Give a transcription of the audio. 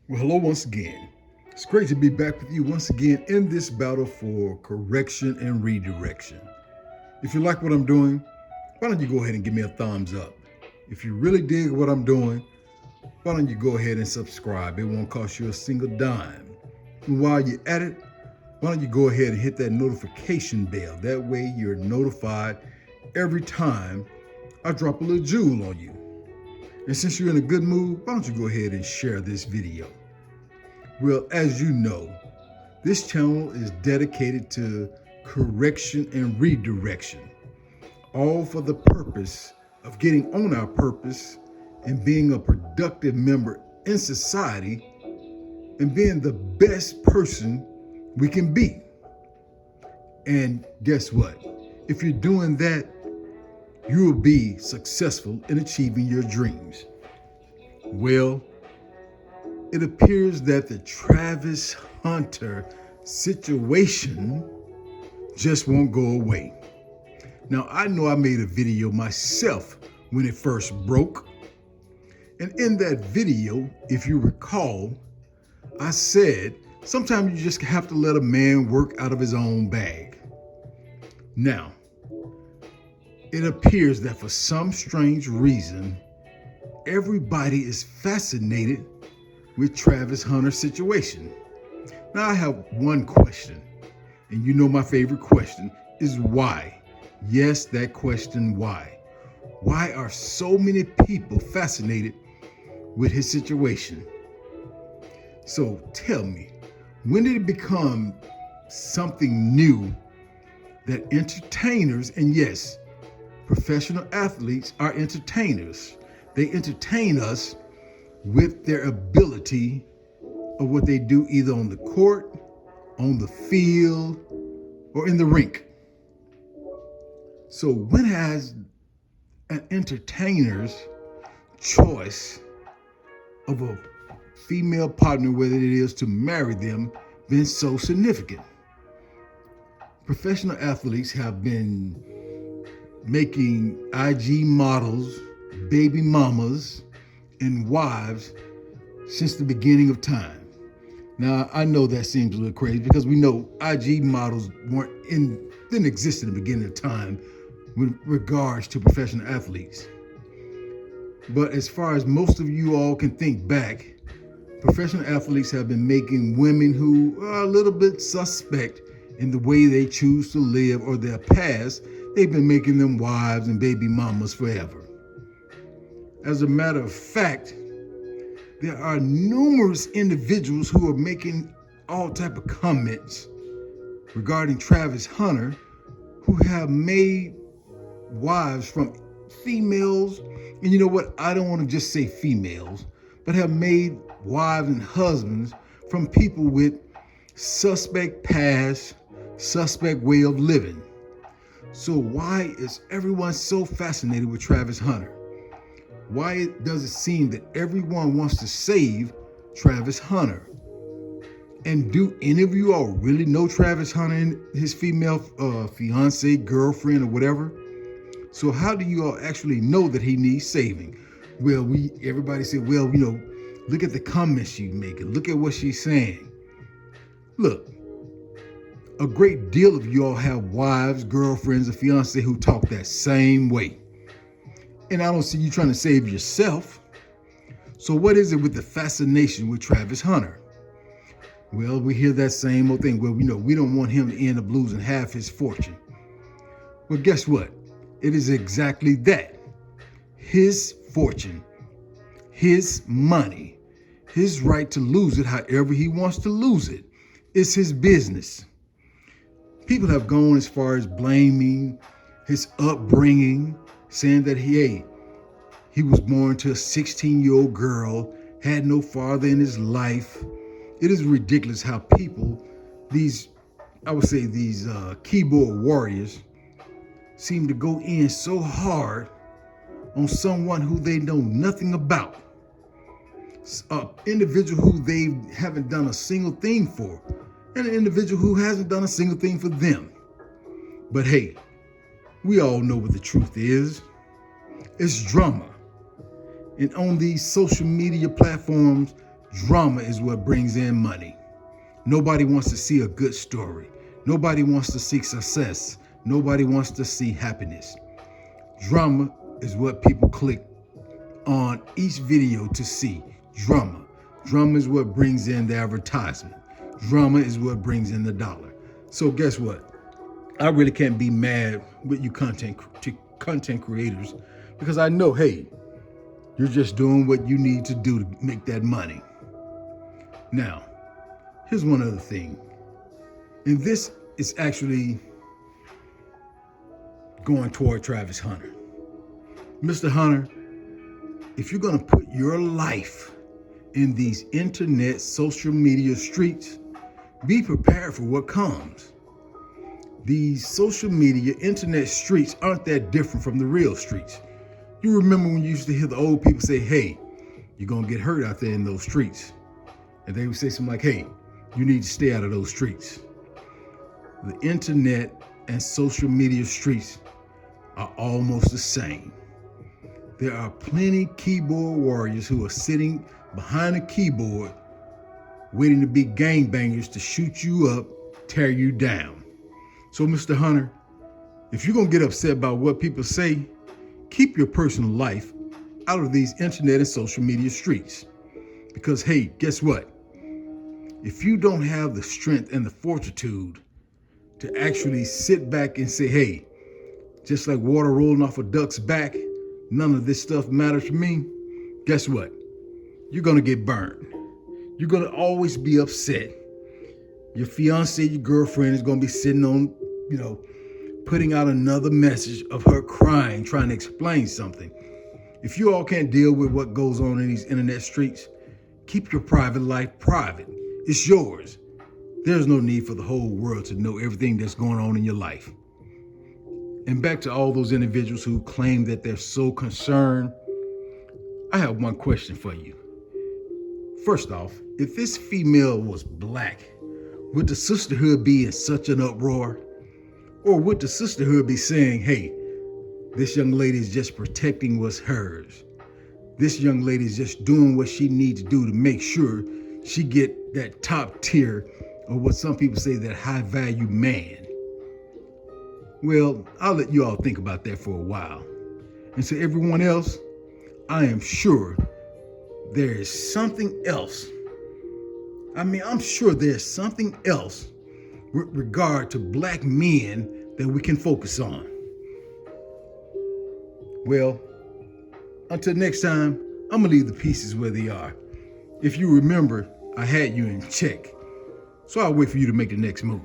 Well, hello once again. It's great to be back with you once again in this battle for correction and redirection. If you like what I'm doing, why don't you go ahead and give me a thumbs up? If you really dig what I'm doing, why don't you go ahead and subscribe? It won't cost you a single dime. And while you're at it, why don't you go ahead and hit that notification bell? That way you're notified every time I drop a little jewel on you. And since you're in a good mood, why don't you go ahead and share this video? Well, as you know, this channel is dedicated to correction and redirection, all for the purpose of getting on our purpose and being a productive member in society and being the best person we can be. And guess what? If you're doing that, you will be successful in achieving your dreams. Well, it appears that the Travis Hunter situation just won't go away. Now, I know I made a video myself when it first broke. And in that video, if you recall, I said, sometimes you just have to let a man work out of his own bag. Now, it appears that for some strange reason, everybody is fascinated with Travis Hunter's situation. Now, I have one question, and you know my favorite question is why? Yes, that question, why? Why are so many people fascinated with his situation? So tell me, when did it become something new that entertainers, and yes, professional athletes are entertainers. They entertain us with their ability of what they do either on the court, on the field, or in the rink. So when has an entertainer's choice of a female partner, whether it is to marry them, been so significant? Professional athletes have been making IG models, baby mamas, and wives since the beginning of time. Now, I know that seems a little crazy because we know IG models didn't exist in the beginning of time with regards to professional athletes. But as far as most of you all can think back, professional athletes have been making women who are a little bit suspect in the way they choose to live or their past. They've been making them wives and baby mamas forever. As a matter of fact, there are numerous individuals who are making all type of comments regarding Travis Hunter who have made wives from females, and you know what? I don't want to just say females, but have made wives and husbands from people with suspect past, suspect way of living. So why is everyone so fascinated with Travis Hunter? Why does it seem that everyone wants to save Travis Hunter? And do any of you all really know Travis Hunter and his female fiance, girlfriend, or whatever? So how do you all actually know that he needs saving? Well, everybody said, well, look at the comments she's making. Look at what she's saying. Look, a great deal of you all have wives, girlfriends, or fiance who talk that same way. And I don't see you trying to save yourself. So what is it with the fascination with Travis Hunter? Well, we hear that same old thing. Well, we don't want him to end up losing half his fortune. Well, guess what? It is exactly that. His fortune, his money, his right to lose it however he wants to lose it. It's his business. People have gone as far as blaming his upbringing, saying that he was born to a 16-year-old girl, had no father in his life. It is ridiculous how people, these keyboard warriors, seem to go in so hard on someone who they know nothing about. An individual who they haven't done a single thing for, and an individual who hasn't done a single thing for them. But hey, we all know what the truth is. It's drama. And on these social media platforms, Drama is what brings in money. Nobody wants to see a good story. Nobody wants to see success. Nobody wants to see happiness. Drama is what people click on each video to see. Drama. Drama is what brings in the advertisement. Drama is what brings in the dollar. So guess what? I really can't be mad with you content creators, because I know, hey, you're just doing what you need to do to make that money. Now, here's one other thing. And this is actually going toward Travis Hunter. Mr. Hunter, if you're going to put your life in these internet social media streets, be prepared for what comes. These social media internet streets aren't that different from the real streets. You remember when you used to hear the old people say, hey, you're going to get hurt out there in those streets. And they would say something like, hey, you need to stay out of those streets. The internet and social media streets are almost the same. There are plenty keyboard warriors who are sitting behind a keyboard waiting to be gangbangers to shoot you up, tear you down. So, Mr. Hunter, if you're going to get upset about what people say, keep your personal life out of these internet and social media streets. Because, hey, guess what? If you don't have the strength and the fortitude to actually sit back and say, hey, just like water rolling off a duck's back, none of this stuff matters to me, guess what? You're going to get burned. You're going to always be upset. Your fiance, your girlfriend is going to be sitting on, putting out another message of her crying, trying to explain something. If you all can't deal with what goes on in these internet streets, keep your private life private. It's yours. There's no need for the whole world to know everything that's going on in your life. And back to all those individuals who claim that they're so concerned, I have one question for you. First off, if this female was black, would the sisterhood be in such an uproar? Or would the sisterhood be saying, hey, this young lady is just protecting what's hers. This young lady is just doing what she needs to do to make sure she get that top tier, or what some people say, that high value man. Well, I'll let you all think about that for a while. And to everyone else, I am sure there is something else. I'm sure there's something else with regard to black men that we can focus on. Well, until next time, I'm gonna leave the pieces where they are. If you remember, I had you in check. So I'll wait for you to make the next move.